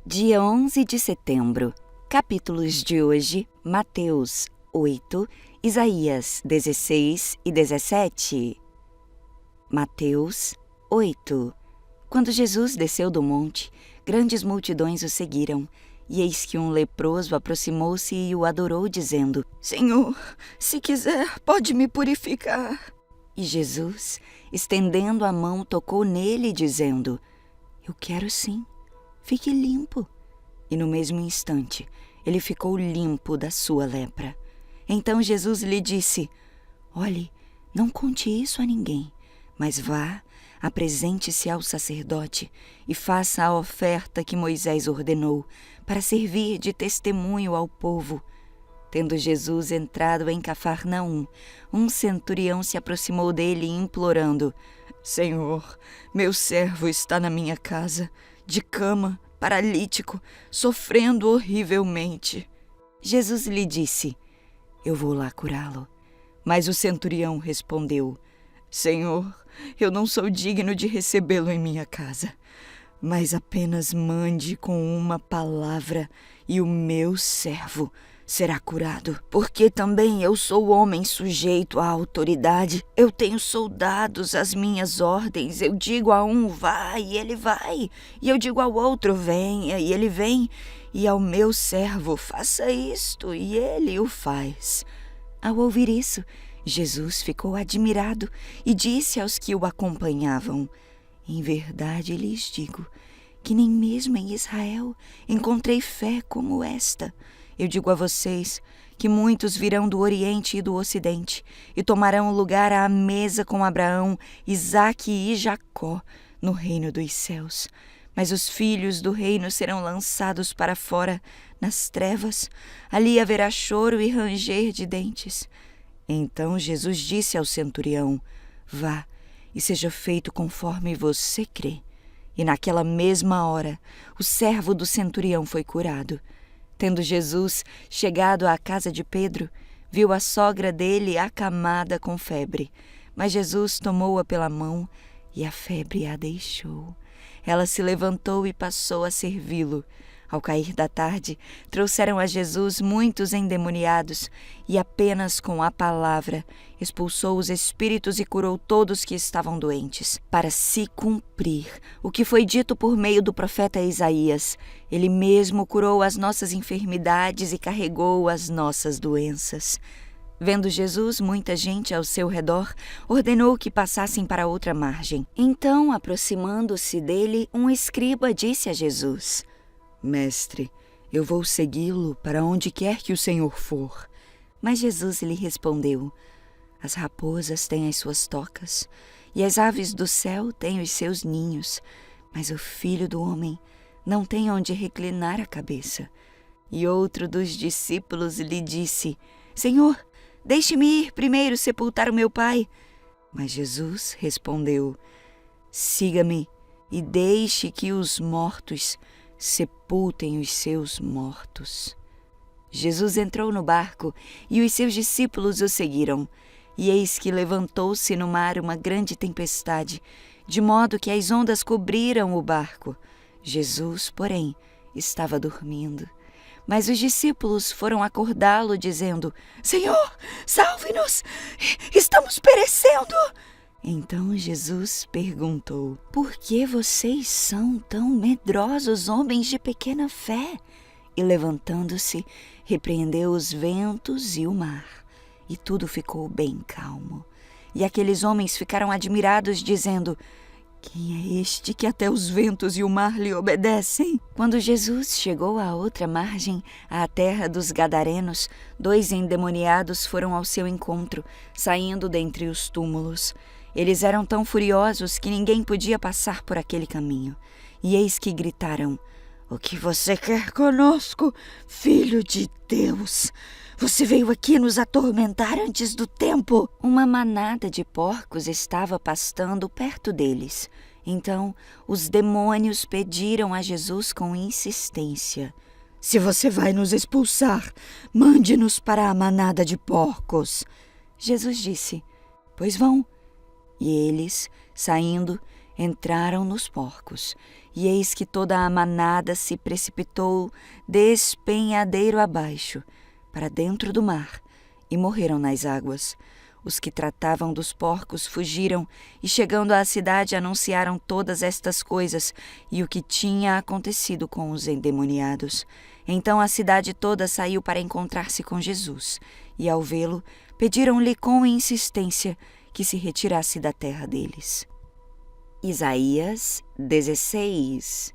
Dia 11 de setembro. Capítulos de hoje: Mateus 8, Isaías 16 e 17. Mateus 8. Quando Jesus desceu do monte, grandes multidões o seguiram. E eis que um leproso aproximou-se e o adorou, dizendo: Senhor, se quiser, pode me purificar. E Jesus, estendendo a mão, tocou nele, dizendo: Eu quero sim, fique limpo. E no mesmo instante, ele ficou limpo da sua lepra. Então Jesus lhe disse: Olhe, não conte isso a ninguém, mas vá, apresente-se ao sacerdote e faça a oferta que Moisés ordenou, para servir de testemunho ao povo. Tendo Jesus entrado em Cafarnaum, um centurião se aproximou dele, implorando: Senhor, meu servo está na minha casa, de cama, paralítico, sofrendo horrivelmente. Jesus lhe disse: Eu vou lá curá-lo. Mas o centurião respondeu: Senhor, eu não sou digno de recebê-lo em minha casa, mas apenas mande com uma palavra e o meu servo será curado. Porque também eu sou homem sujeito à autoridade. Eu tenho soldados às minhas ordens. Eu digo a um: vai, e ele vai. E eu digo ao outro: venha, e ele vem. E ao meu servo: faça isto, e ele o faz. Ao ouvir isso, Jesus ficou admirado e disse aos que o acompanhavam: Em verdade lhes digo que nem mesmo em Israel encontrei fé como esta. Eu digo a vocês que muitos virão do Oriente e do Ocidente e tomarão lugar à mesa com Abraão, Isaque e Jacó no reino dos céus. Mas os filhos do reino serão lançados para fora, nas trevas. Ali haverá choro e ranger de dentes. Então Jesus disse ao centurião: Vá, e seja feito conforme você crê. E naquela mesma hora, o servo do centurião foi curado. Tendo Jesus chegado à casa de Pedro, viu a sogra dele acamada com febre. Mas Jesus tomou-a pela mão e a febre a deixou. Ela se levantou e passou a servi-lo. Ao cair da tarde, trouxeram a Jesus muitos endemoniados, e apenas com a palavra expulsou os espíritos e curou todos que estavam doentes, para se cumprir o que foi dito por meio do profeta Isaías: Ele mesmo curou as nossas enfermidades e carregou as nossas doenças. Vendo Jesus muita gente ao seu redor, ordenou que passassem para outra margem. Então, aproximando-se dele, um escriba disse a Jesus: Mestre, eu vou segui-lo para onde quer que o Senhor for. Mas Jesus lhe respondeu: As raposas têm as suas tocas, e as aves do céu têm os seus ninhos, mas o Filho do Homem não tem onde reclinar a cabeça. E outro dos discípulos lhe disse: Senhor, deixe-me ir primeiro sepultar o meu pai. Mas Jesus respondeu: Siga-me e deixe que os mortos sepultem os seus mortos. Jesus entrou no barco e os seus discípulos o seguiram. E eis que levantou-se no mar uma grande tempestade, de modo que as ondas cobriram o barco. Jesus, porém, estava dormindo. Mas os discípulos foram acordá-lo, dizendo: Senhor, salve-nos! Estamos perecendo! Então Jesus perguntou: Por que vocês são tão medrosos, homens de pequena fé? E levantando-se, repreendeu os ventos e o mar, e tudo ficou bem calmo. E aqueles homens ficaram admirados, dizendo: Quem é este que até os ventos e o mar lhe obedecem? Quando Jesus chegou à outra margem, à terra dos Gadarenos, 2 endemoniados foram ao seu encontro, saindo dentre os túmulos. Eles eram tão furiosos que ninguém podia passar por aquele caminho. E eis que gritaram: O que você quer conosco, Filho de Deus? Você veio aqui nos atormentar antes do tempo. Uma manada de porcos estava pastando perto deles. Então, os demônios pediram a Jesus com insistência: Se você vai nos expulsar, mande-nos para a manada de porcos. Jesus disse: Pois vão. E eles, saindo, entraram nos porcos, e eis que toda a manada se precipitou despenhadeiro abaixo, para dentro do mar, e morreram nas águas. Os que tratavam dos porcos fugiram, e chegando à cidade anunciaram todas estas coisas e o que tinha acontecido com os endemoniados. Então a cidade toda saiu para encontrar-se com Jesus, e ao vê-lo, pediram-lhe com insistência que se retirasse da terra deles. Isaías 16.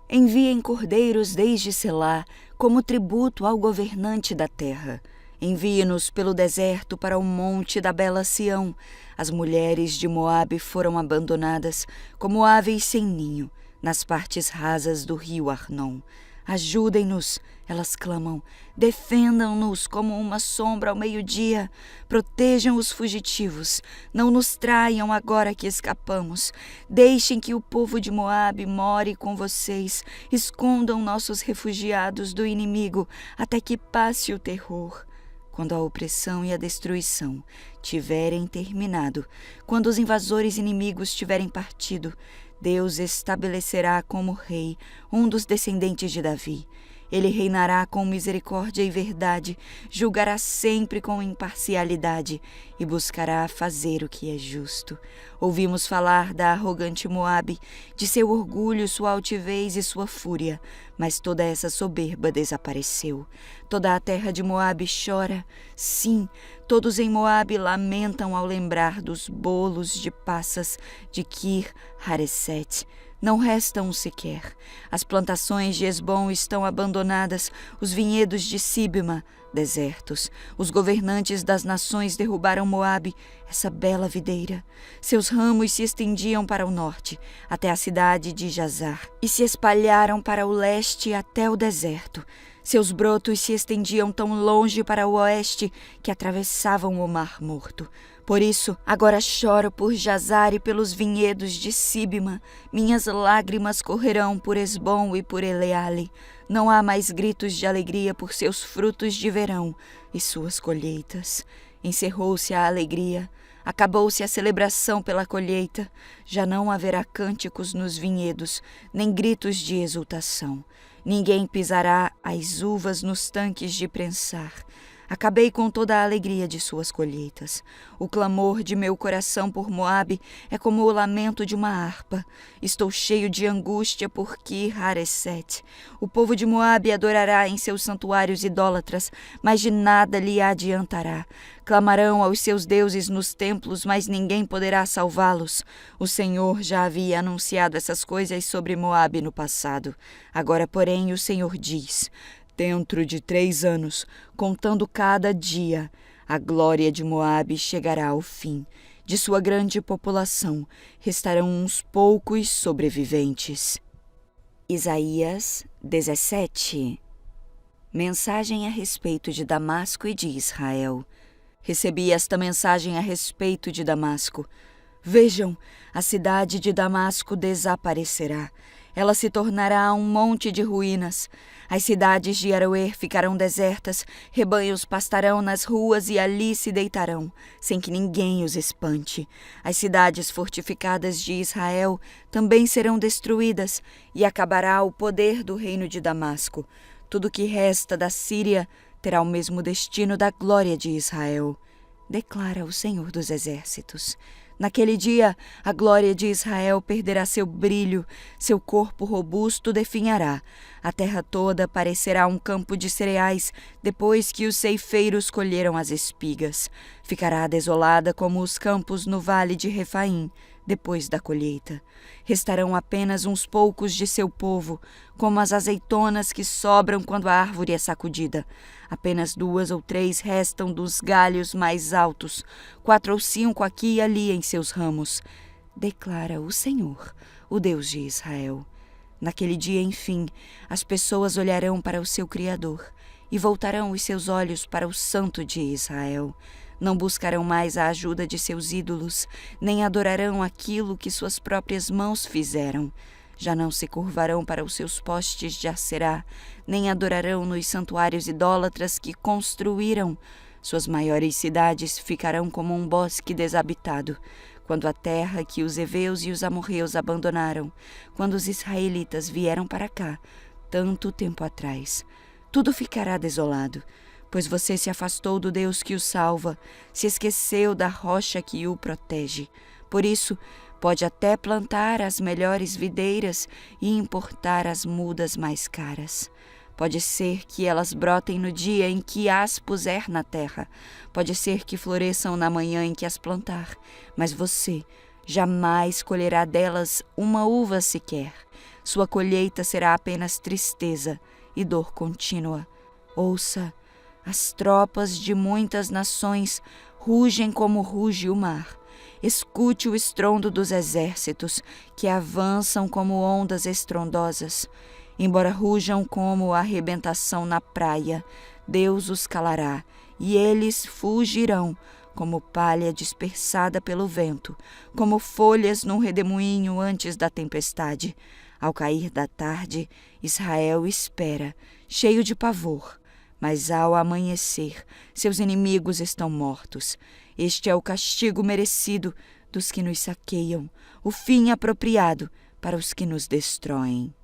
Enviem cordeiros desde Selá como tributo ao governante da terra. Envie-nos pelo deserto para o monte da bela Sião. As mulheres de Moabe foram abandonadas como aves sem ninho nas partes rasas do rio Arnon. Ajudem-nos, elas clamam, defendam-nos como uma sombra ao meio-dia, protejam os fugitivos, não nos traiam agora que escapamos, deixem que o povo de Moabe more com vocês, escondam nossos refugiados do inimigo até que passe o terror. Quando a opressão e a destruição tiverem terminado, quando os invasores inimigos tiverem partido, Deus estabelecerá como rei um dos descendentes de Davi. Ele reinará com misericórdia e verdade, julgará sempre com imparcialidade e buscará fazer o que é justo. Ouvimos falar da arrogante Moabe, de seu orgulho, sua altivez e sua fúria, mas toda essa soberba desapareceu. Toda a terra de Moabe chora, sim, todos em Moabe lamentam ao lembrar dos bolos de passas de Kir-Hareset. Não restam sequer. As plantações de Hesbom estão abandonadas, os vinhedos de Sibma, desertos. Os governantes das nações derrubaram Moabe, essa bela videira. Seus ramos se estendiam para o norte, até a cidade de Jazar, e se espalharam para o leste até o deserto. Seus brotos se estendiam tão longe para o oeste que atravessavam o Mar Morto. Por isso, agora choro por Jazar e pelos vinhedos de Sibma. Minhas lágrimas correrão por Hesbom e por Eleale. Não há mais gritos de alegria por seus frutos de verão e suas colheitas. Encerrou-se a alegria, acabou-se a celebração pela colheita. Já não haverá cânticos nos vinhedos, nem gritos de exultação. Ninguém pisará as uvas nos tanques de prensar. Acabei com toda a alegria de suas colheitas. O clamor de meu coração por Moabe é como o lamento de uma harpa. Estou cheio de angústia por Kir-Hareset. O povo de Moabe adorará em seus santuários idólatras, mas de nada lhe adiantará. Clamarão aos seus deuses nos templos, mas ninguém poderá salvá-los. O Senhor já havia anunciado essas coisas sobre Moabe no passado. Agora, porém, o Senhor diz: dentro de 3 anos, contando cada dia, a glória de Moabe chegará ao fim. De sua grande população, restarão uns poucos sobreviventes. Isaías 17. Mensagem a respeito de Damasco e de Israel. Recebi esta mensagem a respeito de Damasco. Vejam, a cidade de Damasco desaparecerá. Ela se tornará um monte de ruínas. As cidades de Aroer ficarão desertas, rebanhos pastarão nas ruas e ali se deitarão, sem que ninguém os espante. As cidades fortificadas de Israel também serão destruídas, e acabará o poder do reino de Damasco. Tudo que resta da Síria terá o mesmo destino da glória de Israel, declara o Senhor dos Exércitos. Naquele dia, a glória de Israel perderá seu brilho, seu corpo robusto definhará. A terra toda parecerá um campo de cereais, depois que os ceifeiros colheram as espigas. Ficará desolada como os campos no vale de Refaim, depois da colheita. Restarão apenas uns poucos de seu povo, como as azeitonas que sobram quando a árvore é sacudida. Apenas 2 ou 3 restam dos galhos mais altos, 4 ou 5 aqui e ali em seus ramos, declara o Senhor, o Deus de Israel. Naquele dia, enfim, as pessoas olharão para o seu Criador e voltarão os seus olhos para o Santo de Israel. Não buscarão mais a ajuda de seus ídolos, nem adorarão aquilo que suas próprias mãos fizeram. Já não se curvarão para os seus postes de Aserá, nem adorarão nos santuários idólatras que construíram. Suas maiores cidades ficarão como um bosque desabitado, quando a terra que os heveus e os amorreus abandonaram, quando os israelitas vieram para cá, tanto tempo atrás. Tudo ficará desolado, pois você se afastou do Deus que o salva, se esqueceu da rocha que o protege. Por isso, pode até plantar as melhores videiras e importar as mudas mais caras. Pode ser que elas brotem no dia em que as puser na terra. Pode ser que floresçam na manhã em que as plantar. Mas você jamais colherá delas uma uva sequer. Sua colheita será apenas tristeza e dor contínua. Ouça, as tropas de muitas nações rugem como ruge o mar. Escute o estrondo dos exércitos que avançam como ondas estrondosas. Embora rujam como a arrebentação na praia, Deus os calará, e eles fugirão como palha dispersada pelo vento, como folhas num redemoinho antes da tempestade. Ao cair da tarde, Israel espera, cheio de pavor, mas ao amanhecer, seus inimigos estão mortos. Este é o castigo merecido dos que nos saqueiam, o fim apropriado para os que nos destroem.